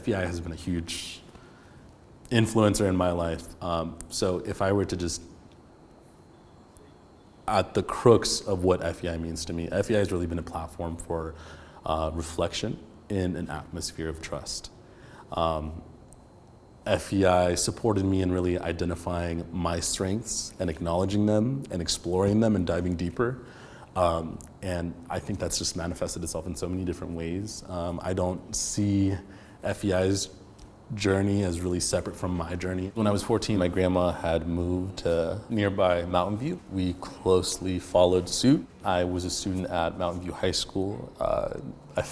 FEI has been a huge influencer in my life. So if I were to just, at the crux of what FEI means to me, FEI has really been a platform for reflection in an atmosphere of trust. FEI supported me in really identifying my strengths and acknowledging them and exploring them and diving deeper. And I think that's just manifested itself in so many different ways. I don't see FEI's journey as really separate from my journey. When I was 14, my grandma had moved to nearby Mountain View. We closely followed suit. I was a student at Mountain View High School. I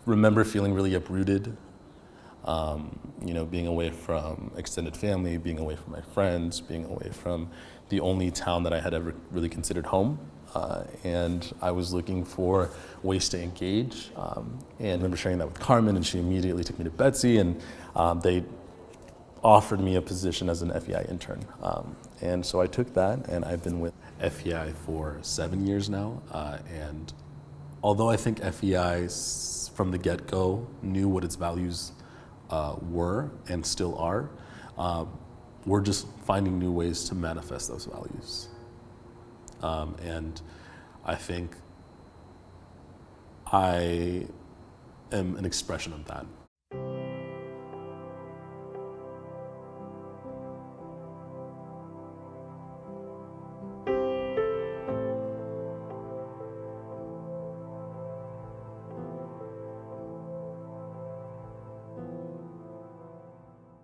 remember feeling really uprooted, being away from extended family, being away from my friends, being away from the only town that I had ever really considered home. And I was looking for ways to engage. And I remember sharing that with Carmen, and she immediately took me to Betsy, and they offered me a position as an FEI intern. And so I took that, and I've been with FEI for 7 years now. And although I think FEI from the get-go knew what its values were and still are, we're just finding new ways to manifest those values. And I think I am an expression of that.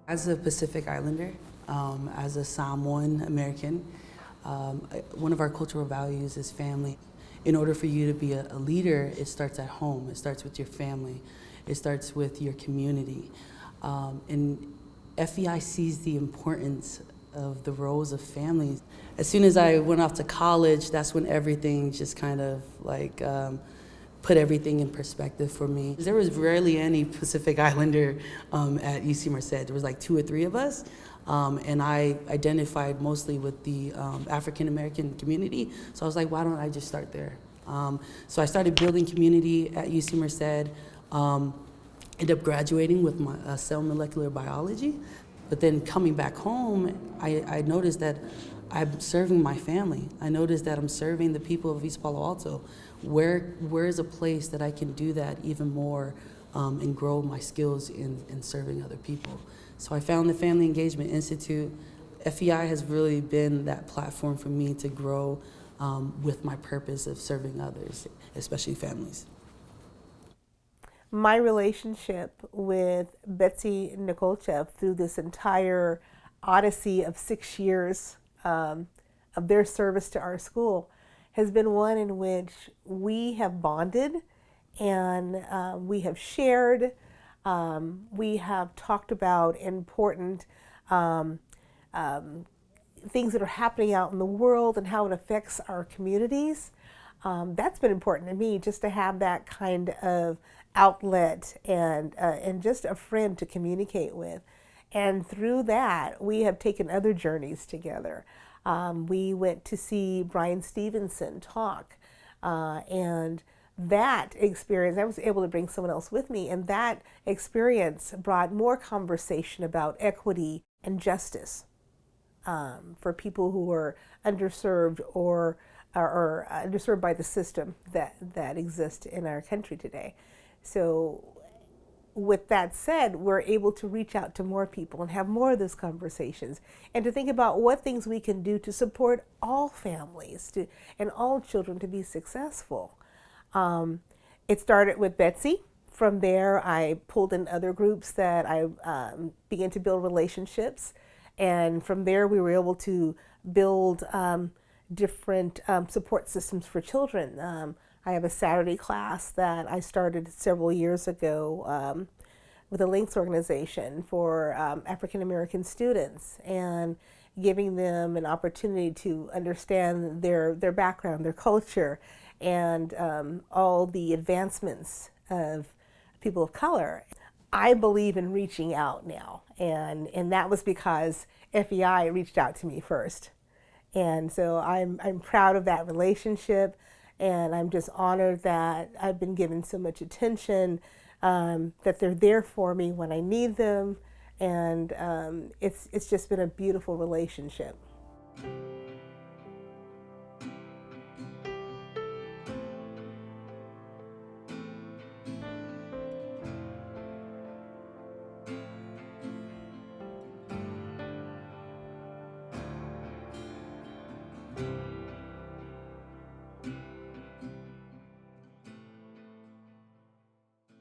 As a Pacific Islander, as a Samoan American, one of our cultural values is family. In order for you to be a leader, it starts at home. It starts with your family. It starts with your community. And FEI sees the importance of the roles of families. As soon as I went off to college, that's when everything just kind of like put everything in perspective for me. There was rarely any Pacific Islander at UC Merced. There was like 2 or 3 of us. And I identified mostly with the African American community. So I was like, why don't I just start there? So I started building community at UC Merced. Ended up graduating with my cell molecular biology. But then coming back home, I noticed that I'm serving my family. I noticed that I'm serving the people of East Palo Alto. Where is a place that I can do that even more and grow my skills in serving other people? So I found the Family Engagement Institute. FEI has really been that platform for me to grow with my purpose of serving others, especially families. My relationship with Betsy Nikolchev through this entire odyssey of 6 years of their service to our school has been one in which we have bonded and we have shared. We have talked about important things that are happening out in the world and how it affects our communities. That's been important to me, just to have that kind of outlet and just a friend to communicate with. And through that, we have taken other journeys together. We went to see Brian Stevenson talk, and that experience, I was able to bring someone else with me, and that experience brought more conversation about equity and justice for people who are underserved or underserved by the system that exists in our country today. So with that said, we're able to reach out to more people and have more of those conversations and to think about what things we can do to support all families and all children to be successful. It started with Betsy. From there, I pulled in other groups that I began to build relationships. And from there, we were able to build different support systems for children. I have a Saturday class that I started several years ago with a Links organization for African American students, and giving them an opportunity to understand their background, their culture, and all the advancements of people of color. I believe in reaching out now, and that was because FEI reached out to me first. And so I'm proud of that relationship, and I'm just honored that I've been given so much attention that they're there for me when I need them, and it's just been a beautiful relationship.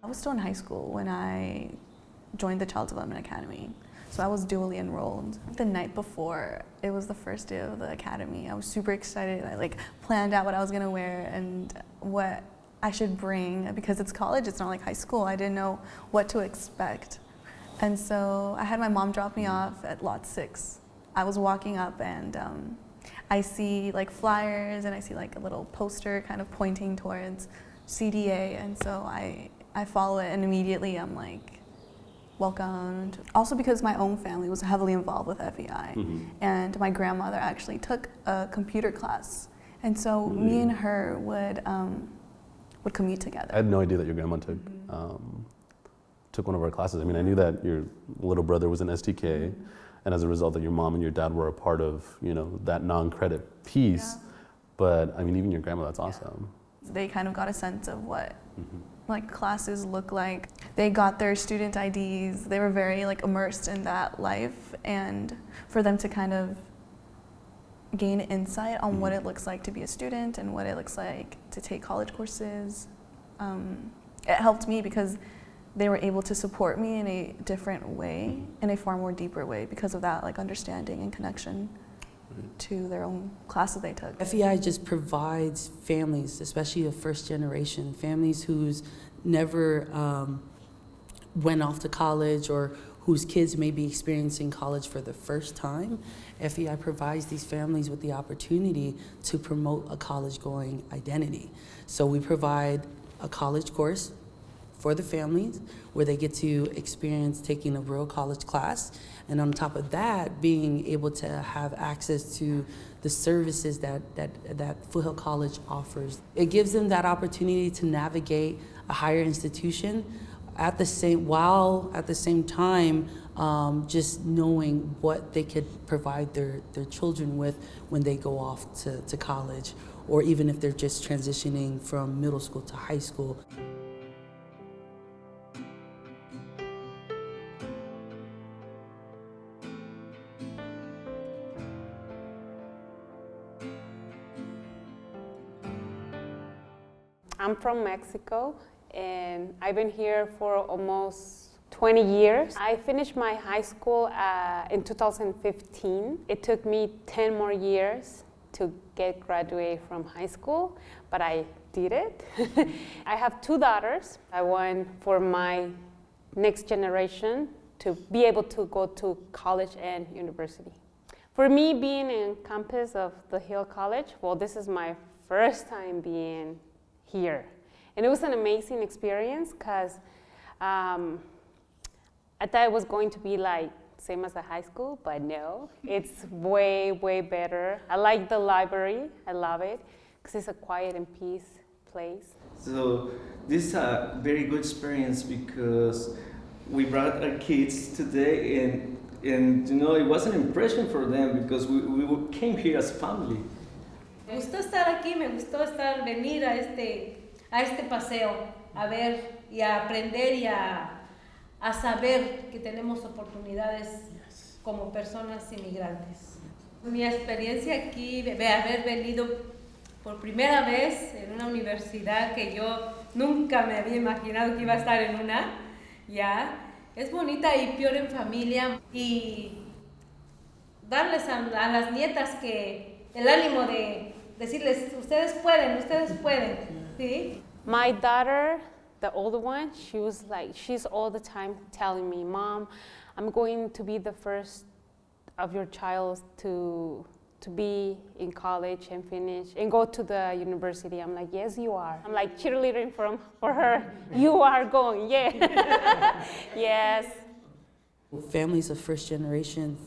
I was still in high school when I joined the Child Development Academy. So I was dually enrolled. The night before, it was the first day of the academy. I was super excited. I planned out what I was gonna wear and what I should bring, because it's college, it's not like high school. I didn't know what to expect. And so I had my mom drop me off at lot 6. I was walking up and I see flyers and I see a little poster kind of pointing towards CDA, and so I follow it, and immediately I'm welcomed. Also because my own family was heavily involved with FEI, and my grandmother actually took a computer class, and so me and her would commute together. I had no idea that your grandma took one of our classes. I mean, I knew that your little brother was in STK, and as a result that your mom and your dad were a part of, that non-credit piece. Yeah. But I mean, even your grandma, that's awesome. They kind of got a sense of what classes look like. They got their student IDs. They were very immersed in that life, and for them to kind of gain insight on what it looks like to be a student and what it looks like to take college courses, it helped me because they were able to support me in a different way, in a far more deeper way, because of that understanding and connection to their own classes they took. FEI just provides families, especially of first generation, families who's never went off to college or whose kids may be experiencing college for the first time. FEI provides these families with the opportunity to promote a college-going identity. So we provide a college course for the families where they get to experience taking a real college class, and on top of that, being able to have access to the services that Foothill College offers. It gives them that opportunity to navigate a higher institution at the same time just knowing what they could provide their children with when they go off to college, or even if they're just transitioning from middle school to high school. I'm from Mexico, and I've been here for almost 20 years. I finished my high school in 2015. It took me 10 more years to get graduated from high school, but I did it. I have 2 daughters. I want for my next generation to be able to go to college and university. For me, being in campus of Foothill College, well, this is my first time being here. And it was an amazing experience because I thought it was going to be same as the high school, but no, it's way, way better. I like the library, I love it, because it's a quiet and peace place. So this is a very good experience because we brought our kids today, and it was an impression for them because we came here as family. Me gustó estar aquí, me gustó venir a este paseo, a ver y a aprender y a saber que tenemos oportunidades como personas inmigrantes. Mi experiencia aquí, de haber venido por primera vez en una universidad que yo nunca me había imaginado que iba a estar en una, es bonita y peor en familia, y darles a las nietas que el ánimo de decirles, ustedes pueden, ¿sí? My daughter, the older one, she's all the time telling me, Mom, I'm going to be the first of your child to be in college and finish and go to the university. I'm like, yes, you are. I'm cheerleading for her. You are going, yeah. Yes. Families of first generation,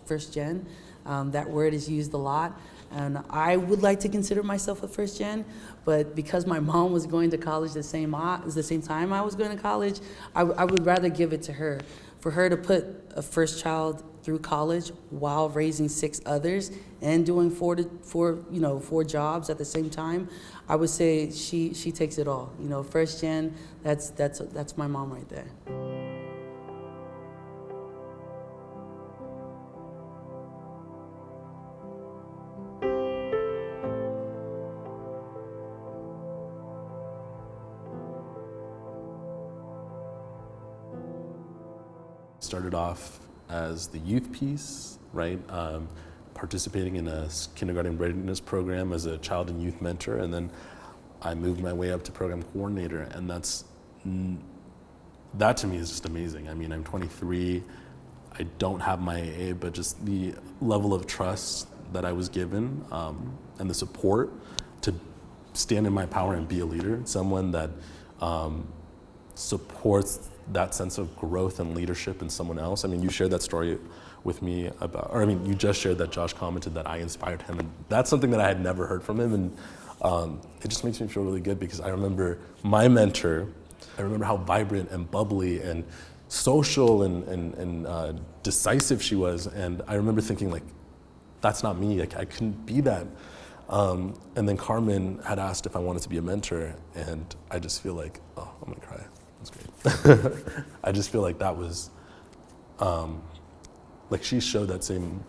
first gen, that word is used a lot. And I would like to consider myself a first gen, but because my mom was going to college the same time I was going to college, I would rather give it to her. For her to put a first child through college while raising 6 others and doing four jobs at the same time, I would say she takes it all. First gen, that's my mom right there. Started off as the youth piece, right? Participating in a kindergarten readiness program as a child and youth mentor, and then I moved my way up to program coordinator, and that to me is just amazing. I mean, I'm 23, I don't have my AA, but just the level of trust that I was given and the support to stand in my power and be a leader, someone that supports that sense of growth and leadership in someone else. I mean, you shared that story with me you just shared that Josh commented that I inspired him, and that's something that I had never heard from him, and it just makes me feel really good because I remember my mentor, I remember how vibrant and bubbly and social and decisive she was, and I remember thinking, like, that's not me, I couldn't be that. And then Carmen had asked if I wanted to be a mentor, and I just feel like, oh, I'm gonna cry. That's great. I just feel like that was, like she showed that same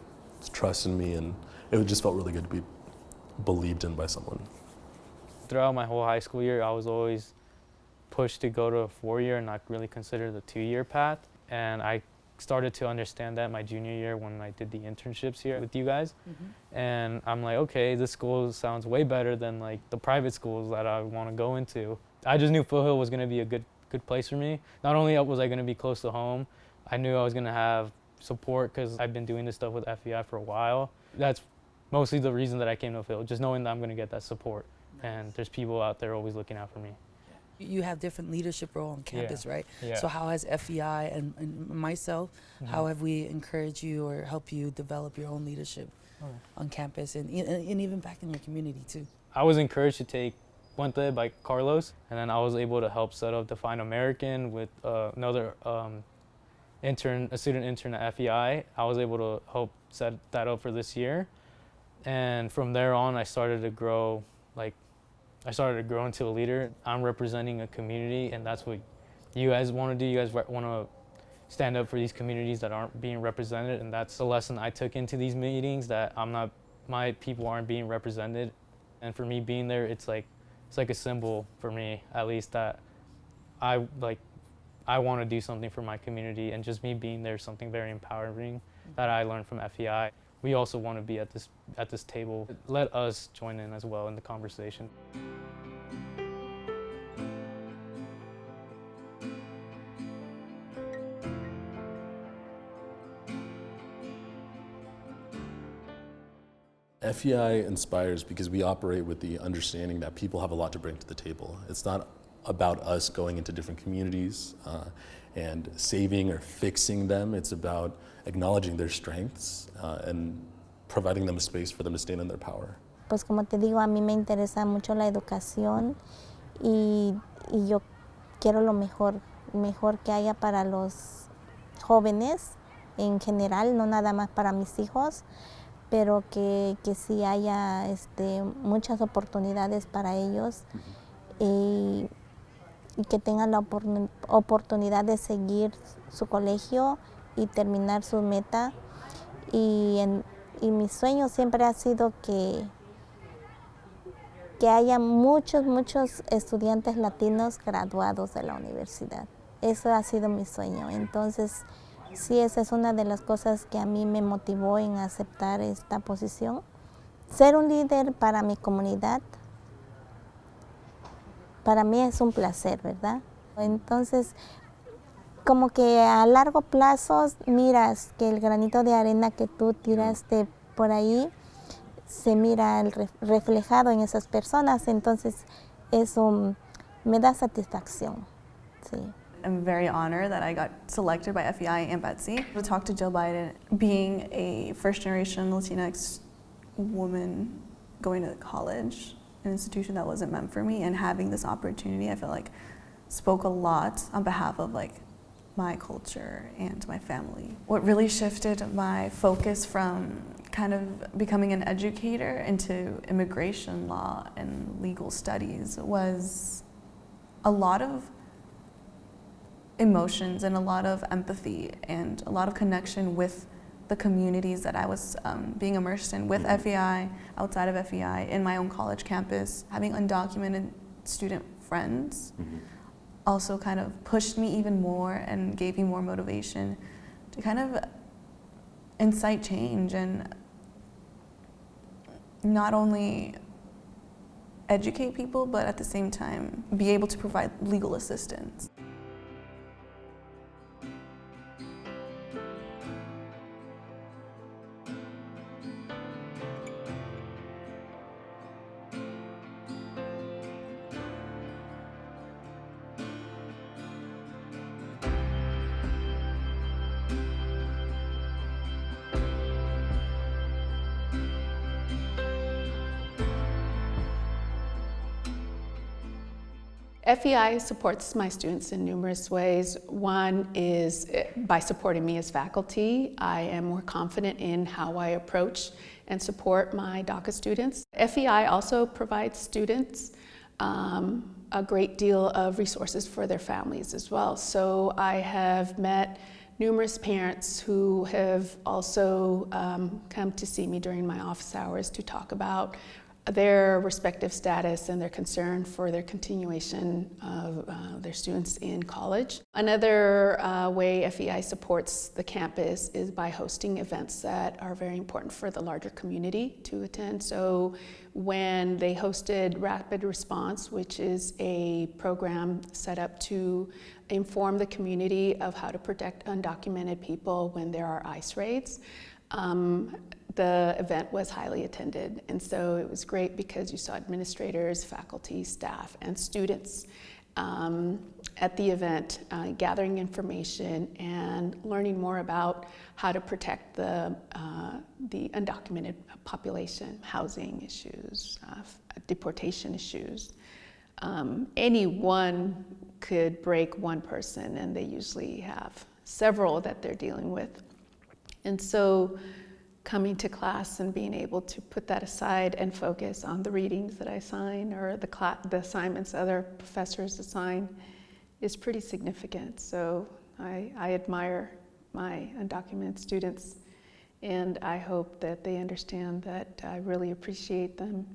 trust in me, and it just felt really good to be believed in by someone. Throughout my whole high school year, I was always pushed to go to a 4-year and not really consider the 2-year path. And I started to understand that my junior year when I did the internships here with you guys. Mm-hmm. And I'm like, okay, this school sounds way better than like the private schools that I want to go into. I just knew Foothill was going to be a good place for me. Not only was I going to be close to home, I knew I was going to have support because I've been doing this stuff with FEI for a while. That's mostly the reason that I came to Foothill, just knowing that I'm going to get that support. And there's people out there always looking out for me. You have different leadership role on campus, right? Yeah. So how has FEI and myself, how have we encouraged you or helped you develop your own leadership on campus and even back in your community too? I was encouraged to take Puente by Carlos, and then I was able to help set up Define American with another a student intern at FEI. I was able to help set that up for this year, and from there on, I started to grow into a leader. I'm representing a community, and that's what you guys want to do. You guys want to stand up for these communities that aren't being represented, and that's the lesson I took into these meetings, that my people aren't being represented. And for me being there, it's like a symbol for me, at least, that I want to do something for my community, and just me being there is something very empowering that I learned from FEI. We also want to be at this table. Let us join in as well in the conversation. FEI inspires because we operate with the understanding that people have a lot to bring to the table. It's not about us going into different communities and saving or fixing them. It's about acknowledging their strengths and providing them a space for them to stand in their power. Pues como te digo, a mí me interesa mucho la educación y yo quiero lo mejor que haya para los jóvenes en general, no nada más para mis hijos, pero que sí haya muchas oportunidades para ellos y que tengan la oportunidad de seguir su colegio y terminar su meta. Y mi sueño siempre ha sido que haya muchos estudiantes latinos graduados de la universidad. Eso ha sido mi sueño. Entonces, sí, esa es una de las cosas que a mí me motivó en aceptar esta posición. Ser un líder para mi comunidad, para mí es un placer, ¿verdad? Entonces, como que a largo plazo miras que el granito de arena que tú tiraste por ahí se mira reflejado en esas personas, entonces eso me da satisfacción, sí. I'm very honored that I got selected by FEI and Betsy to talk to Joe Biden. Being a first-generation Latinx woman going to college, an institution that wasn't meant for me, and having this opportunity, I feel like spoke a lot on behalf of like my culture and my family. What really shifted my focus from kind of becoming an educator into immigration law and legal studies was a lot of emotions and a lot of empathy and a lot of connection with the communities that I was being immersed in with FEI, outside of FEI, in my own college campus. Having undocumented student friends also kind of pushed me even more and gave me more motivation to kind of incite change and not only educate people, but at the same time be able to provide legal assistance. FEI supports my students in numerous ways. One is by supporting me as faculty. I am more confident in how I approach and support my DACA students. FEI also provides students a great deal of resources for their families as well. So I have met numerous parents who have also come to see me during my office hours to talk about their respective status and their concern for their continuation of their students in college. Another way FEI supports the campus is by hosting events that are very important for the larger community to attend. So when they hosted Rapid Response, which is a program set up to inform the community of how to protect undocumented people when there are ICE raids, the event was highly attended, and so it was great because you saw administrators, faculty, staff, and students at the event gathering information and learning more about how to protect the undocumented population, housing issues, deportation issues. Anyone could break one person, and they usually have several that they're dealing with. And so coming to class and being able to put that aside and focus on the readings that I assign or the assignments other professors assign is pretty significant. So I admire my undocumented students, and I hope that they understand that I really appreciate them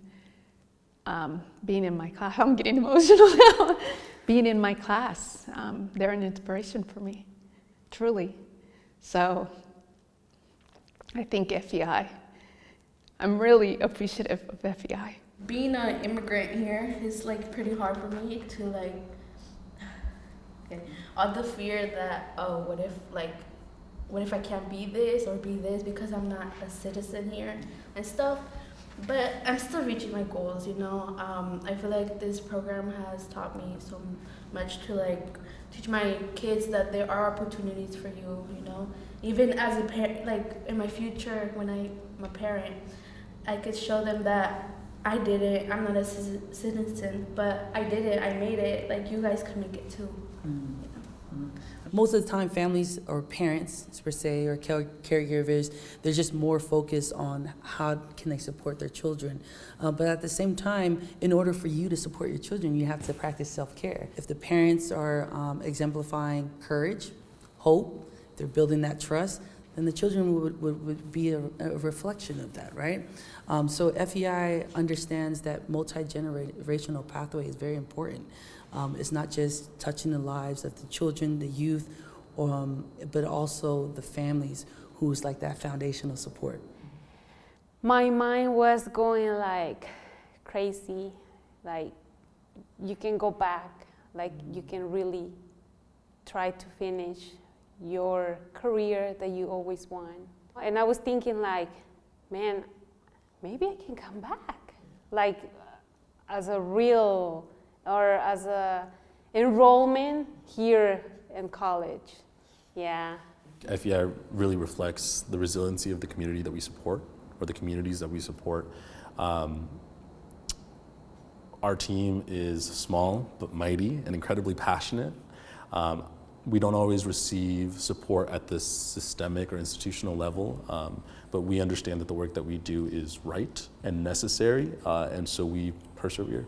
being in my class. I'm getting emotional now. Being in my class, they're an inspiration for me, truly. So I think FEI. I'm really appreciative of FEI. Being an immigrant here is like pretty hard for me to like, all the fear that, oh, what if I can't be this or be this because I'm not a citizen here and stuff. But I'm still reaching my goals, you know. I feel like this program has taught me so much to like teach my kids that there are opportunities for you, you know. Even as a parent, like in my future when I'm a parent, I could show them that I did it. I'm not a citizen, but I did it. I made it. Like you guys can make it too. Most of the time, families or parents, per se, or caregivers, they're just more focused on how can they support their children. But at the same time, in order for you to support your children, you have to practice self-care. If the parents are exemplifying courage, hope, they're building that trust, then the children would be a reflection of that, right? So FEI understands that multi-generational pathway is very important. It's not just touching the lives of the children, the youth, but also the families who's like that foundational support. My mind was going like crazy, like you can go back, like you can really try to finish your career that you always want. And I was thinking like, man, maybe I can come back, like as a real, or as a enrollment here in college. Yeah. FEI really reflects the resiliency of the community that we support, or the communities that we support. Our team is small but mighty and incredibly passionate. We don't always receive support at this systemic or institutional level, but we understand that the work that we do is right and necessary, and so we persevere.